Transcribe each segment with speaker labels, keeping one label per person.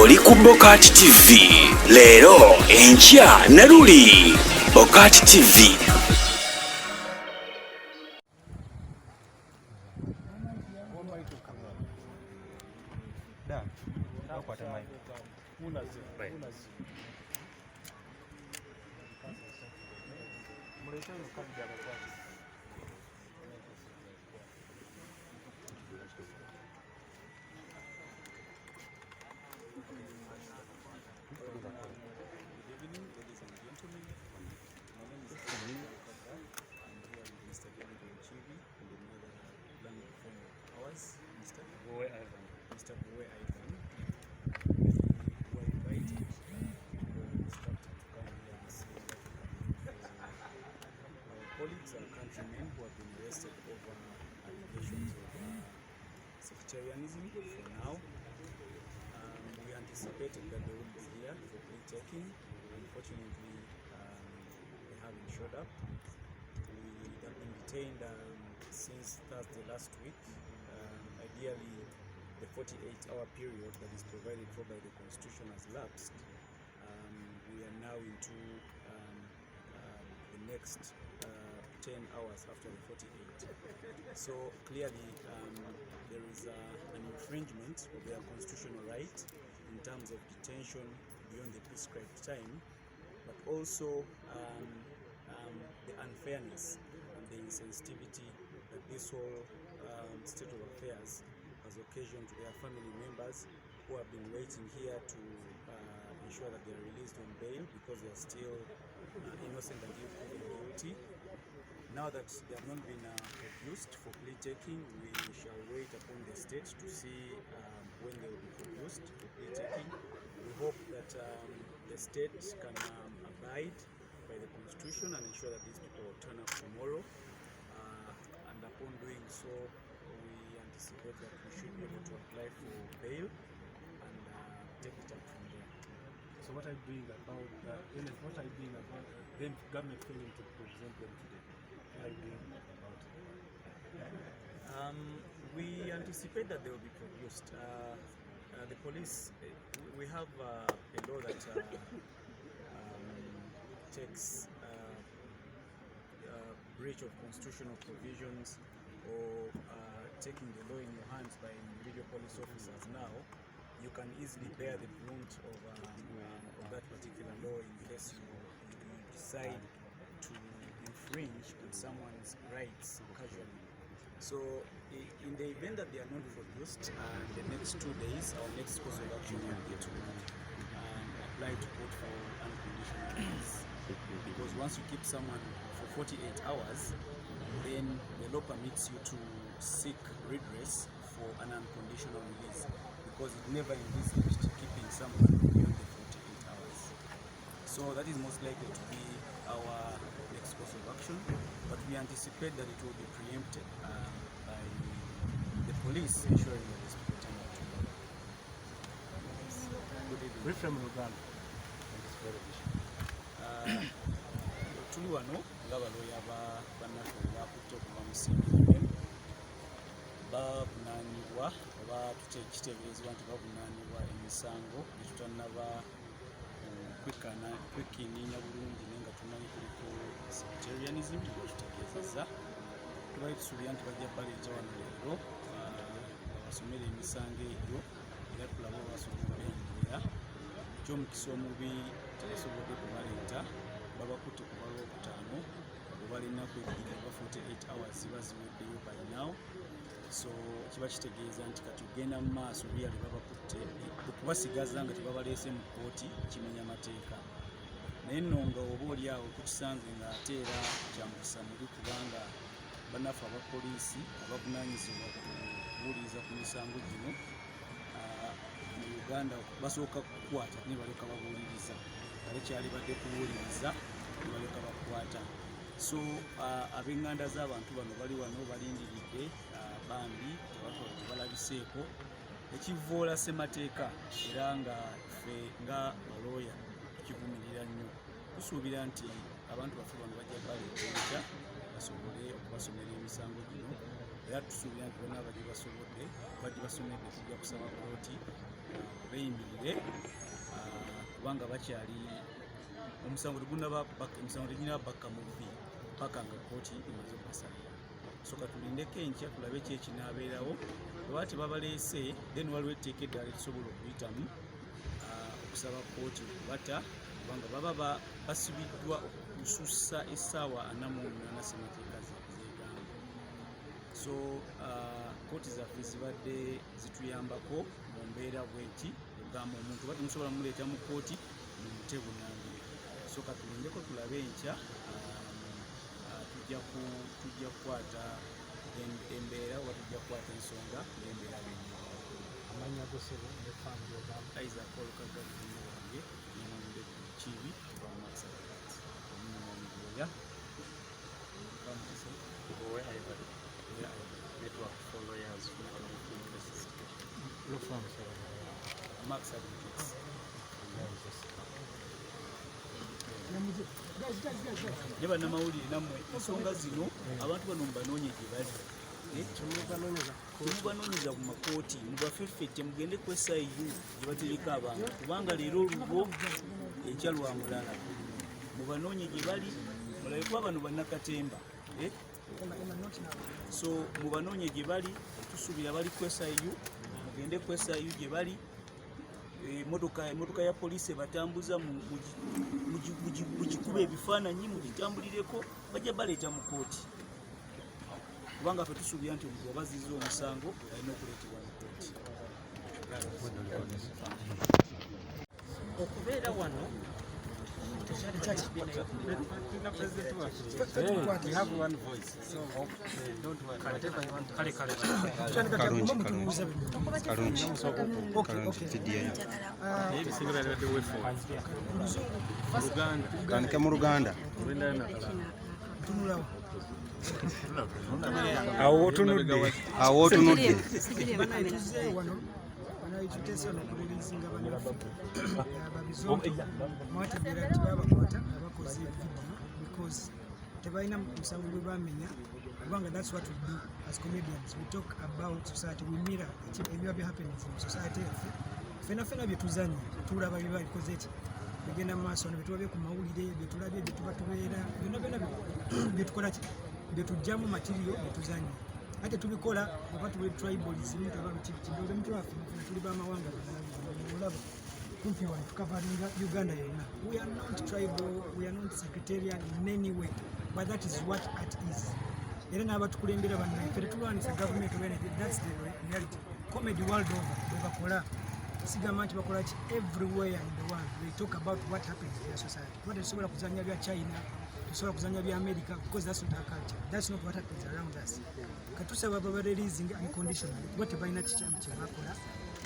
Speaker 1: oli ku BOCAT TV leero enkya ne luli BOCAT TV.
Speaker 2: Colleagues and countrymen who have been arrested over allegations of sectarianism for now. We anticipated that they would be here for plea taking. Unfortunately, they haven't showed up. We have been detained since Thursday last week. Ideally, the 48-hour period that is provided for by the Constitution has lapsed. We are now into the next 10 hours after the 48. So clearly there is an infringement of their constitutional right in terms of detention beyond the prescribed time, but also the unfairness and the insensitivity that this whole state of affairs has occasioned to their family members who have been waiting here to ensure that they are released on bail because they are still innocent until proven guilty. Now that they have not been produced for plea taking, we shall wait upon the state to see when they will be produced for plea taking. We hope that the state can abide by the Constitution and ensure that these people will turn up tomorrow. And upon doing so, we anticipate that we should be able to apply for bail and take it up from there.
Speaker 3: So what are you doing about what are you doing about them government failing to present them today?
Speaker 2: We anticipate that they will be produced. The police, we have a law that takes breach of constitutional provisions or taking the law in your hands by individual police officers. Now, you can easily bear the brunt of that particular law in case you decide to infringe on someone's rights casually. So in the event that they are not produced, the next 2 days, our next course of action will be to apply to court for unconditional release. Because once you keep someone for 48 hours, then the law permits you to seek redress for an unconditional release, because it never envisaged keeping someone beyond the 48 hours. So that is most likely to be our next course of action, but we anticipate that it will be preempted by the police ensuring that this people turn out tomorrow.
Speaker 3: Good evening. We're from Uganda.
Speaker 2: Tuli wano nga baloya bannaffe bakutte okuva mu CBN bavunaanibwa oba kiteeberezebwa nti bavunaanibwa emisango gyetutanaba kwekkenneenya bulungi naye nga tumanyi kuliko sectarianism tutegeezezza. Tubali tusuubira nti bajja baleeta wano leero basomera emisango egyo era tulaba basobola okubeengera. Ekyomukisa omubi tebasobodde kubaleeta, babakutte ku Lwokutaano obalina kwegirira 48 hours ziba ziweddeyo by now. So kiba kitegeeza nti kati ogenda mu maaso byali babakutte okubasigaza nga tebabaleese mu kkooti kimenya mateeka. Naye nno nga oba oli awo kukisanze ng'ate era kyamukisa mubi, kubanga bannaffe abapoliisi abavunaanyizibwa kuwuliriza ku misango gino mu Uganda basooka kukwata ne baleka babuuliriza, balekyali badde kuwuliriza ne baleka bakwata. So ab'enganda z'abantu bano bali wano balindiridde bambi tebalabiseeko ekivvoola ssemateeka, era nga ffe nga balooya tukivumirira nnyo. Tusuubira nti abantu baffe bano bajja baleeta enkya basobole okubasomera emisango gino, era tusuubira nti bonna abadde basomedde tujja kusaba kkooti beeyimirire kubanga bakyali omusango tegunaba bakka mu vvi paka nga kooti emaze okubasalira. So katulindeko enkya tulabe ki ekinaabeerawo. Bweba tebabaleese then waliwo etteeka eddala lisobola okuyitamu okusaba kooti okubata kubanga baba basibiddwa okusussa essaawa 48 ssemateeka zeegamba. So kooti zaffe zibadde zituyambako mu mbeera bweti ogamba omuntu oba temusobola muleeta mu kooti mumute bunange. So katulindeko tulabe enkya tujja kukwata embeera oba tujja kukwata ensonga ng'embeera benyewe.
Speaker 3: Amanya gosebo ne family ogamba
Speaker 2: Aiza Kolokagga wange nemwamide ku kibi lwamaksabati omunyamwamigoya bamutise network for lawyers
Speaker 3: law firm
Speaker 2: Max Advocates. Ne bannamawulire nammwe ensonga zino abantu bano mubanoonye gye bali temubanoonyeza ku makooti mubafeffette mugende ku SIU gye batereka abantu kubanga leero olugo enkya lwa mulala mubanoonye gye bali mulabe kuba bano bannakatemba so mubanoonye gye bali tusuubira bali ku SIU mugende ku SIU gye bali emotoka ya poliisi batambuza mugikuba ebifaananyi mugitambulireko bajja baleeta mu kooti kubanga ffe tusuubira nti omuntu wabaziza omusango alina okuleetebwa mu kooti.
Speaker 4: Okubeera wano
Speaker 3: we have one voice, so don't worry. Whatever you want to
Speaker 5: Kandike mu Luganda. Awo otunudde.
Speaker 4: That's what we do as comedians. We talk about society, we mirror what happens in society. Fena byetuzanya tulaba bibali kozeti bigenda maaso nebitubabe ku mawulire byetulabye byetubatubeera byonna byetukola byetujjamu material byetuzanya ate tubikola oba tube tribalism taba kidogo mtwafu tuli ba mawanga olaba kumpi wa covering Uganda yonna. We are not tribal, we are not sectarian in any way, but that is what art is. Era n'abatukulembera bannaye ffe tetulwanisa government when that's the reality. Comedy world over bebakola sigamba nti bakola ki everywhere in the world they talk about what happens in their society. What tesobola kuzanya bya China, tesobola kuzanya bya America because that's not our culture. That's not what happens around us. Katusaba baba releasing unconditionally kuba tebalina kikyama kyebakola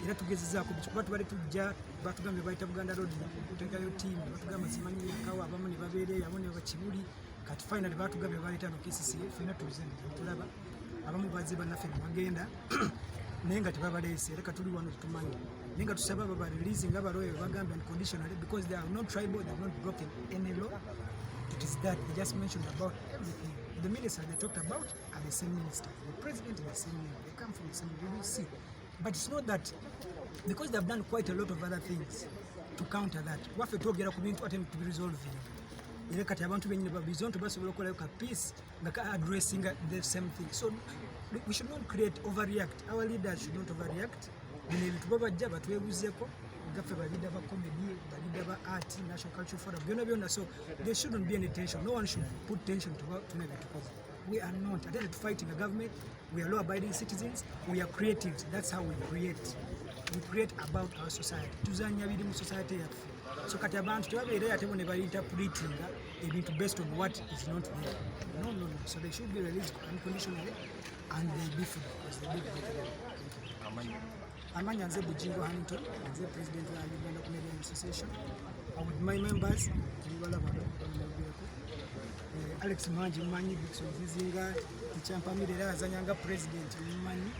Speaker 4: era tugezezaako kuba tubale tujja batugambye bayita Buganda Road kuteekayo tiimu batugamba simanyi yakawo abamu ne babeereyo abamu ne bakibuli kati finally batugambye baleeta no KCCA ffena tulaba abamu bazze bannaffe ne bagenda naye nga tebabaleese era katuli wano tetumanyi naye nga tusaba baba releasing abaloyo bagambye unconditionally because they are not tribal, they have not broken any law. It is that they just mentioned about everything. The minister they talked about are the same minister, the president is the same name, they come from the same BBC. But it's not that, because they've done quite a lot of other things to counter that. Waffe twogera ku bintu ate to be resolving. Era kati abantu benyine ba Bizonto basobola okolayo ka peace nga addressing the same thing. So we should not create overreact. Our leaders should not overreact. Bino ebintu babajja batwebuzeeko gaffe balida ba comedy, balida ba art, national culture forum, byonna. So there shouldn't be any tension. No one should put tension to because we are not fighting the government. We are law-abiding citizens. We are creatives. That's how we create. We create about our society. Tuzanya biri mu society yaffe. So kati abantu tebabeera ate bo ne interpreting ebintu based on what is not there. No. So they should be released unconditionally and they be free because they live better. Amanya nze Bujingo Hamilton, nze president wa Uganda Comedian Association. With my members, Alex Manji Manyi, Bixon Zizinga, Champamira Zanyanga president, Mani,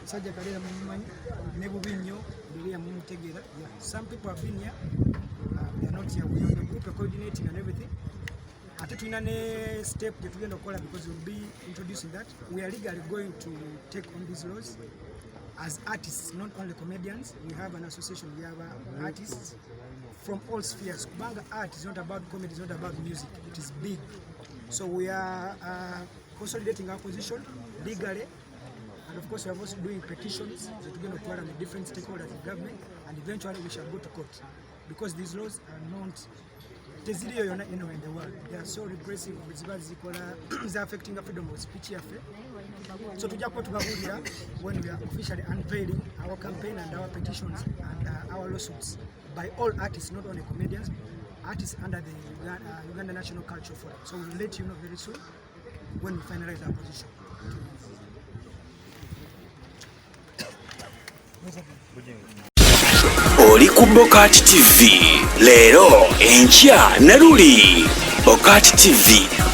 Speaker 4: Saja Karela Mani, Nebubinyo, Bilia Mutegera. Some people have been here, they are not here. We have the group coordinating and everything. At a step that we're going to call because we'll be introducing that. We are legally going to take on these laws as artists, not only comedians. We have an association, we have artists from all spheres. Kubanga art is not about comedy, it's not about music, it is big. So we are consolidating our position legally, and of course we are also doing petitions that we're going to acquire the different stakeholders in government, and eventually we shall go to court, because these laws are not anywhere in the world. They are so repressive, it's affecting the freedom of speech. So when we are officially unveiling our campaign and our petitions and our lawsuits by all artists, not only comedians, artists under the Uganda National Culture Forum. So we'll let you know very soon when we finalize our position.
Speaker 1: Oli ku BOCAT TV leero enkya na luli BOCAT TV.